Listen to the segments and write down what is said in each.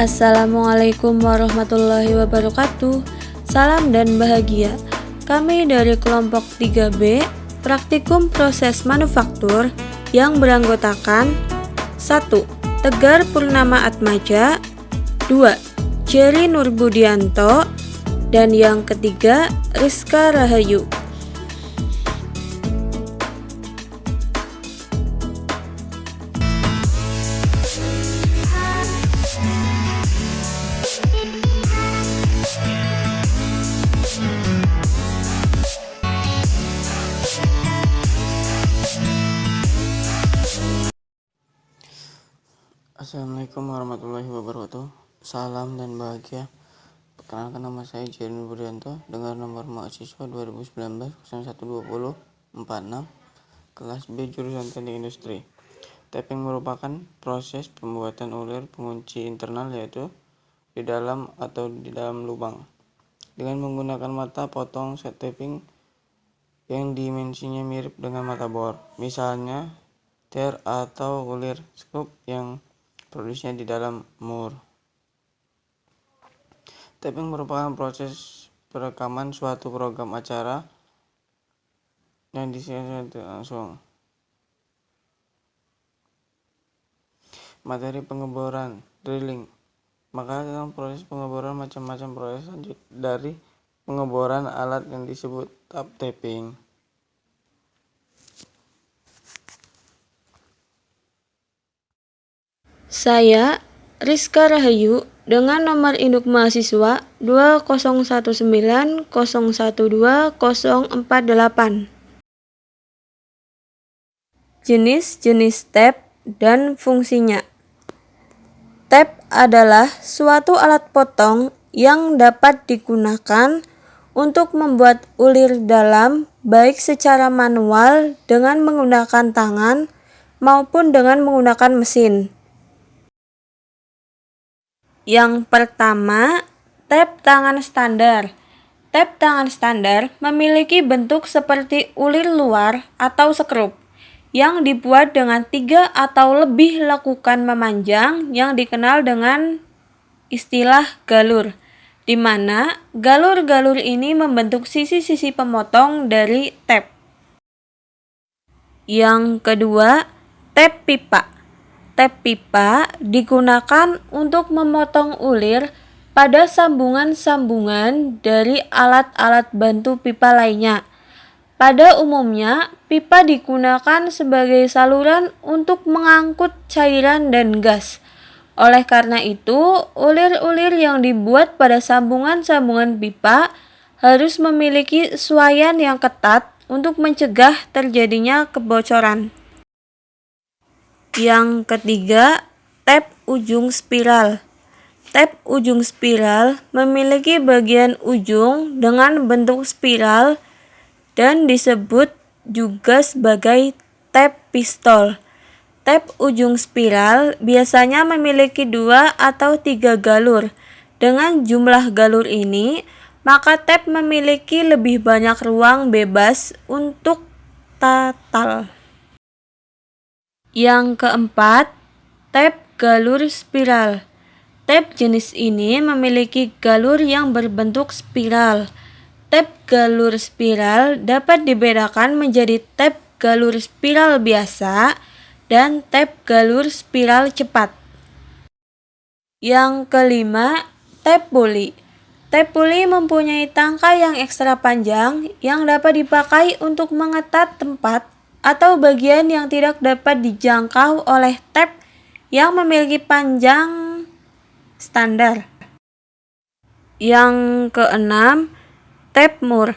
Assalamualaikum warahmatullahi wabarakatuh. Salam dan bahagia. Kami dari kelompok 3B, praktikum proses manufaktur yang beranggotakan 1. Tegar Purnama Atmaja, 2. Jerry Nurbudianto, dan yang ketiga Rizka Rahayu. Assalamualaikum warahmatullahi wabarakatuh. Salam dan bahagia. Perkenalkan, nama saya Jerry Nurbudianto dengan nomor mahasiswa 2019-0120-46, kelas B jurusan Teknik Industri. Tapping merupakan proses pembuatan ulir pengunci internal, yaitu di dalam atau di dalam lubang, dengan menggunakan mata potong set tapping yang dimensinya mirip dengan mata bor, misalnya tear atau ulir scoop yang produksinya di dalam mur. Tapping merupakan proses perekaman suatu program acara yang disiarkan langsung. Materi pengeboran, drilling. Maka dalam proses pengeboran macam-macam proses lanjut dari pengeboran alat yang disebut tap tapping. Saya Rizka Rahayu dengan nomor induk mahasiswa 2019012048. Jenis-jenis tap dan fungsinya. Tap adalah suatu alat potong yang dapat digunakan untuk membuat ulir dalam, baik secara manual dengan menggunakan tangan maupun dengan menggunakan mesin. Yang pertama, tap tangan standar. Tap tangan standar memiliki bentuk seperti ulir luar atau sekrup yang dibuat dengan 3 atau lebih lekukan memanjang yang dikenal dengan istilah galur, di mana galur-galur ini membentuk sisi-sisi pemotong dari tap. Yang kedua, tap pipa. Tap pipa digunakan untuk memotong ulir pada sambungan-sambungan dari alat-alat bantu pipa lainnya. Pada umumnya, pipa digunakan sebagai saluran untuk mengangkut cairan dan gas. Oleh karena itu, ulir-ulir yang dibuat pada sambungan-sambungan pipa harus memiliki suaian yang ketat untuk mencegah terjadinya kebocoran. Yang ketiga, tap ujung spiral. Tap ujung spiral memiliki bagian ujung dengan bentuk spiral dan disebut juga sebagai tap pistol. Tap ujung spiral biasanya memiliki 2 atau 3 galur. Dengan jumlah galur ini, maka tap memiliki lebih banyak ruang bebas untuk tatal. Yang keempat, tap galur spiral. Tap jenis ini memiliki galur yang berbentuk spiral. Tap galur spiral dapat dibedakan menjadi tap galur spiral biasa dan tap galur spiral cepat. Yang kelima, tap puli. Tap puli mempunyai tangkai yang ekstra panjang yang dapat dipakai untuk mengetat tempat atau bagian yang tidak dapat dijangkau oleh tap yang memiliki panjang standar. Yang keenam, tap mur.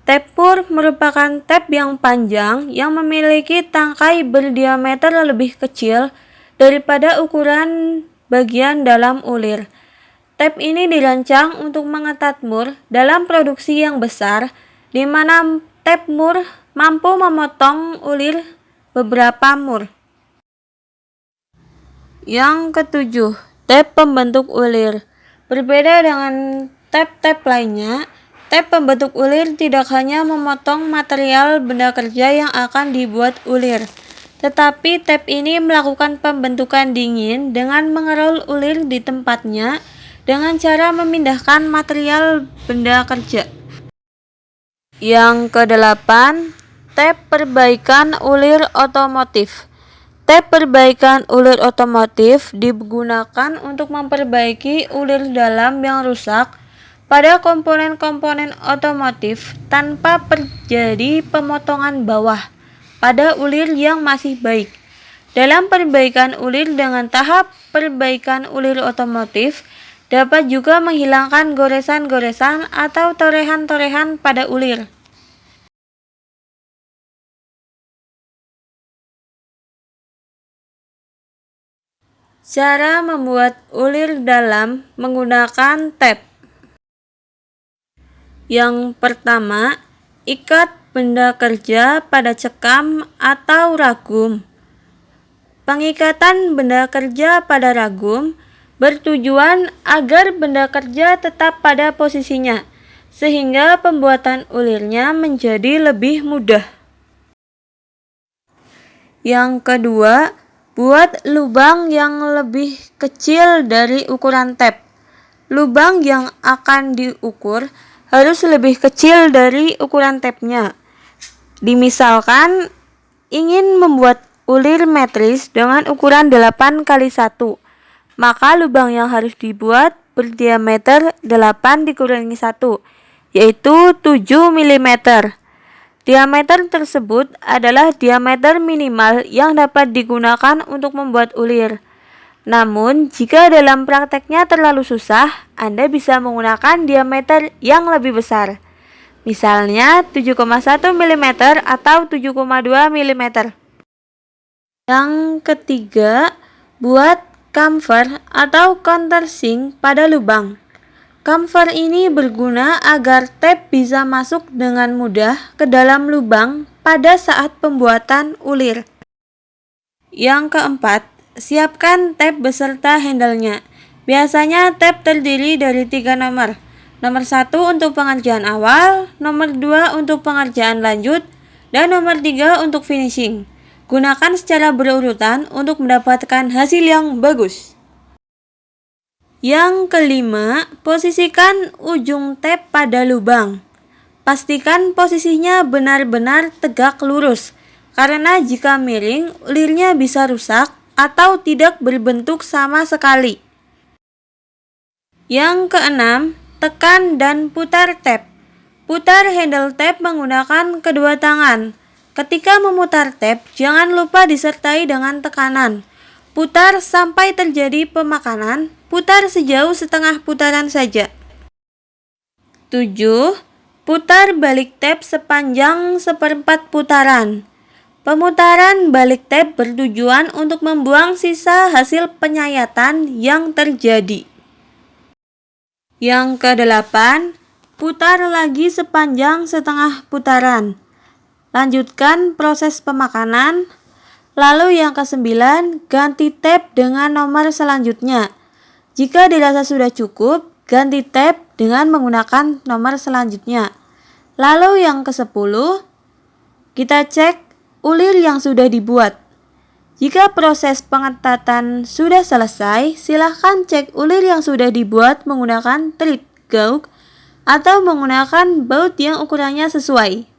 Tap mur merupakan tap yang panjang yang memiliki tangkai berdiameter lebih kecil daripada ukuran bagian dalam ulir. Tap ini dirancang untuk mengetat mur dalam produksi yang besar, di mana tap mur mampu memotong ulir beberapa mur. Yang ketujuh, tap pembentuk ulir. Berbeda dengan tap-tap lainnya, tap pembentuk ulir tidak hanya memotong material benda kerja yang akan dibuat ulir, Tetapi tab ini melakukan pembentukan dingin dengan mengerol ulir di tempatnya dengan cara memindahkan material benda kerja. Yang kedelapan, tab perbaikan ulir otomotif. Tab perbaikan ulir otomotif digunakan untuk memperbaiki ulir dalam yang rusak pada komponen-komponen otomotif tanpa terjadi pemotongan bawah pada ulir yang masih baik. Dalam perbaikan ulir dengan tahap perbaikan ulir otomotif dapat juga menghilangkan goresan-goresan atau torehan-torehan pada ulir. Cara membuat ulir dalam menggunakan tab. Yang pertama, ikat benda kerja pada cekam atau ragum. Pengikatan benda kerja pada ragum bertujuan agar benda kerja tetap pada posisinya, sehingga pembuatan ulirnya menjadi lebih mudah. Yang kedua, buat lubang yang lebih kecil dari ukuran tab. Lubang yang akan diukur harus lebih kecil dari ukuran tabnya. Dimisalkan ingin membuat ulir metris dengan ukuran 8x1, maka lubang yang harus dibuat berdiameter 8 dikurangi 1, yaitu 7 mm. Diameter tersebut adalah diameter minimal yang dapat digunakan untuk membuat ulir. Namun, jika dalam prakteknya terlalu susah, Anda bisa menggunakan diameter yang lebih besar. Misalnya 7,1 mm atau 7,2 mm. Yang ketiga, buat chamfer atau countersink pada lubang. Chamfer ini berguna agar tab bisa masuk dengan mudah ke dalam lubang pada saat pembuatan ulir. Yang keempat, siapkan tab beserta handle-nya. Biasanya tab terdiri dari 3 nomor. Nomor 1 untuk pengerjaan awal, nomor 2 untuk pengerjaan lanjut, dan nomor 3 untuk finishing. Gunakan secara berurutan untuk mendapatkan hasil yang bagus. Yang kelima, posisikan ujung tab pada lubang. Pastikan posisinya benar-benar tegak lurus, karena jika miring, ulirnya bisa rusak atau tidak berbentuk sama sekali. Yang keenam, tekan dan putar tab. Putar handle tab menggunakan kedua tangan. Ketika memutar tab, jangan lupa disertai dengan tekanan. Putar sampai terjadi pemakanan, putar sejauh setengah putaran saja. 7. Putar balik tab sepanjang 1/4 putaran. Pemutaran balik tab bertujuan untuk membuang sisa hasil penyayatan yang terjadi. Yang kedelapan, putar lagi sepanjang setengah putaran. Lanjutkan proses pemakanan. Lalu yang kesembilan, ganti tab dengan nomor selanjutnya. Jika dirasa sudah cukup, ganti tab dengan menggunakan nomor selanjutnya. Lalu yang ke-10, kita cek ulir yang sudah dibuat. Jika proses pengetatan sudah selesai, silahkan cek ulir yang sudah dibuat menggunakan trit gauk atau menggunakan baut yang ukurannya sesuai.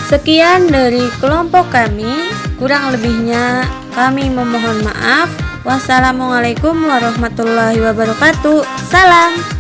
Sekian dari kelompok kami, kurang lebihnya kami memohon maaf. Wassalamualaikum warahmatullahi wabarakatuh. Salam.